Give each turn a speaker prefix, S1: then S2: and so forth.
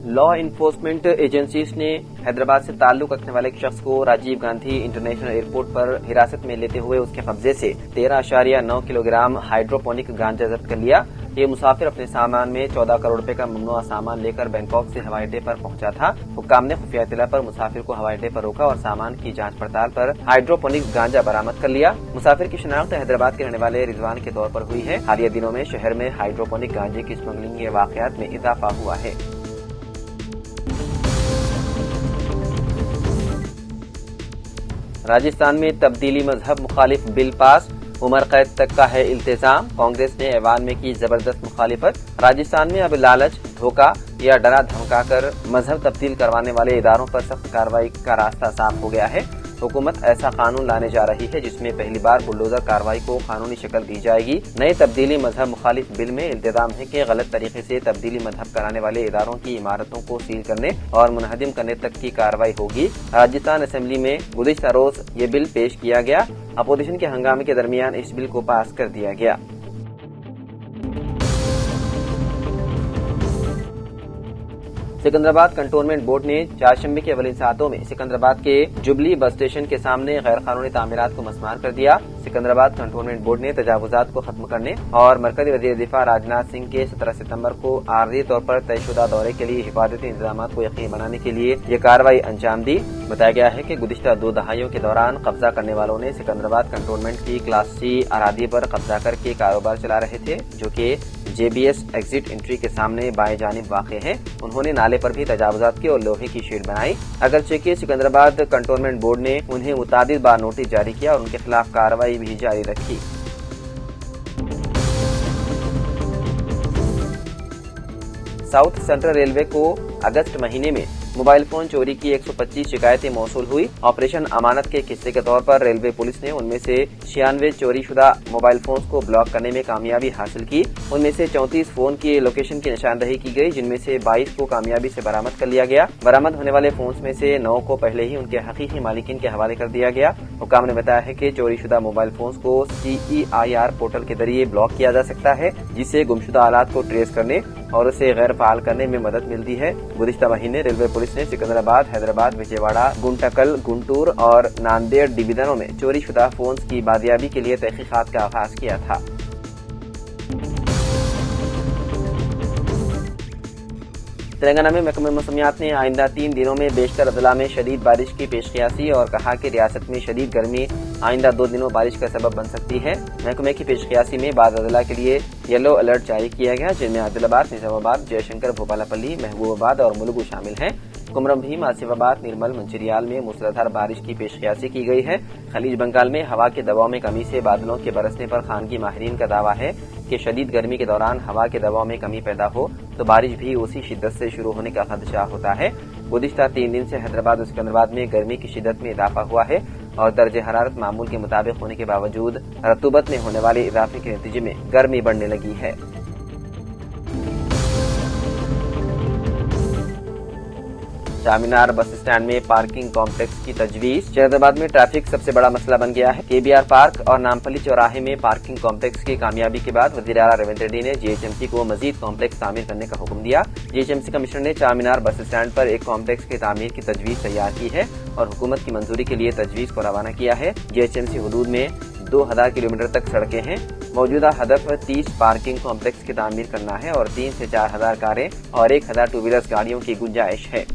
S1: Law enforcement agencies ने हैदराबाद से ताल्लुक रखने वाले एक शख्स को राजीव गांधी इंटरनेशनल एयरपोर्ट पर हिरासत में लेते हुए उसके कब्जे से 13.9 किलोग्राम हाइड्रोपोनिक गांजा जब्त कर लिया। ये मुसाफिर अपने सामान में 14 करोड़ रुपए का ममनुआ सामान लेकर बैंकॉक से हवाई अड्डे पर पहुंचा था। हुक्काम ने खुफिया इत्तला पर मुसाफिर को हवाई अड्डे पर रोका और सामान की जांच पड़ताल पर हाइड्रोपोनिक गांजा बरामद कर लिया। मुसाफिर की शिनाख्त हैदराबाद के रहने वाले रिजवान के तौर पर हुई है। हालिया दिनों में शहर में हाइड्रोपोनिक गांजे की स्मगलिंग के वाकयात में इजाफा हुआ है। राजस्थान में तब्दीली मजहब मुखालिफ बिल पास, उम्र कैद तक का है इल्तिजाम। कांग्रेस ने ऐवान में की जबरदस्त मुखालिफत। राजस्थान में अब लालच, धोखा या डरा धमकाकर मजहब तब्दील करवाने वाले इदारों पर सख्त कार्रवाई का रास्ता साफ हो गया है। हुकूमत ऐसा कानून लाने जा रही है जिसमें पहली बार बुलडोजर कार्रवाई को कानूनी शक्ल दी जाएगी। नए तब्दीली मजहब मुखालिफ बिल में इल्तिजाम है कि गलत तरीके से तब्दीली मजहब कराने वाले इदारों की इमारतों को सील करने और मुनहदिम करने तक की कार्रवाई होगी। राजस्थान असेंबली में गुज़िश्ता रोज ये बिल पेश किया गया। अपोजिशन के हंगामे के दरमियान इस बिल को पास कर दिया गया। सिकंदराबाद कंटोनमेंट बोर्ड ने चारशंबे के अवलिन सातों में सिकंदराबाद के जुबली बस स्टेशन के सामने गैर कानूनी तामीरात को मस्मार कर दिया। सिकंदराबाद कंटोनमेंट बोर्ड ने तजावुजात को खत्म करने और मरकजी वज़ीर दिफा राजनाथ सिंह के 17 सितंबर को आर्जी तौर पर तयशुदा दौरे के लिए हिफाजती इंतजाम को यकीनी बनाने के लिए ये कार्रवाई अंजाम दी। बताया गया है कि गुज़िश्ता 2 दहाइयों के दौरान कब्जा करने वालों ने सिकंदराबाद कंटोनमेंट की क्लास C अरादी पर कब्जा करके कारोबार चला रहे थे, जो कि JBS एग्जिट एंट्री के सामने बाएं जानिब वाक़ है। उन्होंने नाले पर भी तजावुजात की और लोहे की शीट बनाई। अगरचे कि सिकंदराबाद कंटोनमेंट बोर्ड ने उन्हें मुतादिद बार नोटिस जारी किया और उनके खिलाफ कार्रवाई भी जारी रखी। साउथ सेंट्रल रेलवे को अगस्त महीने में मोबाइल फोन चोरी की 125 शिकायतें मौसूल हुई। ऑपरेशन अमानत के हिस्से के तौर पर रेलवे पुलिस ने उनमें से 96 चोरी शुदा मोबाइल फोन को ब्लॉक करने में कामयाबी हासिल की। उनमें से 34 फोन की लोकेशन की निशानदही की गई, जिनमें से 22 को कामयाबी से बरामद कर लिया गया। बरामद होने वाले फोन में से 9 को पहले ही उनके हकीकी मालिकिन के हवाले कर दिया गया। हुकाम ने बताया है कि चोरी शुदा मोबाइल फोन को CEIR पोर्टल के जरिए ब्लॉक किया जा सकता है, जिससे गुमशुदा आलात को ट्रेस करने और उसे गैर फाल करने में मदद मिलती है। गुज़िश्ता महीने रेलवे पुलिस ने सिकंदराबाद, हैदराबाद, विजयवाड़ा, गुंटकल, गुंटूर और नांदेड़ डिवीजनों में चोरी शुदा फोन की बादियाबी के लिए तहकीकात का आगाज किया था। तेलंगाना में महकमे मौसमियात ने आइंदा 3 दिनों में बेशतर अजला में शदीद बारिश की पेशकियासी और कहा कि रियासत में शदीद गर्मी आइंदा 2 दिनों बारिश का सबब बन सकती है। महकमे की पेशकियासी में बाद अजला के लिए येलो अलर्ट जारी किया गया, जिनमें आदिलाबाद, निजामाबाद, जयशंकर, भोपालपल्ली, महबूबाबाद और मुलुगु शामिल हैं। कुमरम भीम, आसिफाबाद, निर्मल, मंचिरियाल में मूसलाधार बारिश की पेशकियासी की गई है। खलीज बंगाल में हवा के दबाव में कमी से बादलों के बरसने पर खानगी माहिरीन का दावा है कि शदीद गर्मी के दौरान हवा के दबाव में कमी पैदा हो तो बारिश भी उसी शिद्दत से शुरू होने का खदशा होता है। गुज़िश्ता 3 दिन से हैदराबाद और सिकंदराबाद में गर्मी की शिद्दत में इजाफा हुआ है और दर्जे हरारत मामूल के मुताबिक होने के बावजूद रतूबत में होने वाले इजाफे के नतीजे में गर्मी बढ़ने लगी है। चामीनार बस स्टैंड में पार्किंग कॉम्प्लेक्स की तजवीज। शहजाबाद में ट्रैफिक सबसे बड़ा मसला बन गया है। KBR पार्क और नामपल्ली चौराहे में पार्किंग कॉम्प्लेक्स की कामयाबी के बाद वज़ीर आला रेवंत रेड्डी ने GHMC को मजीद कॉम्प्लेक्स तामीर करने का हुक्म दिया। GHMC कमिश्नर ने चामीनार बस स्टैंड पर एक कॉम्प्लेक्स की तामीर की तजवीज तैयार की है और हुकूमत की मंजूरी के लिए तजवीज को रवाना किया है। GHMC हुदूद में 2000 किलोमीटर तक सड़कें हैं। मौजूदा हदफ 30 पार्किंग कॉम्प्लेक्स की तामीर करना है और 3 से 4 हजार कारें और 1000 टू व्हीलर्स गाड़ियों की गुंजाइश है।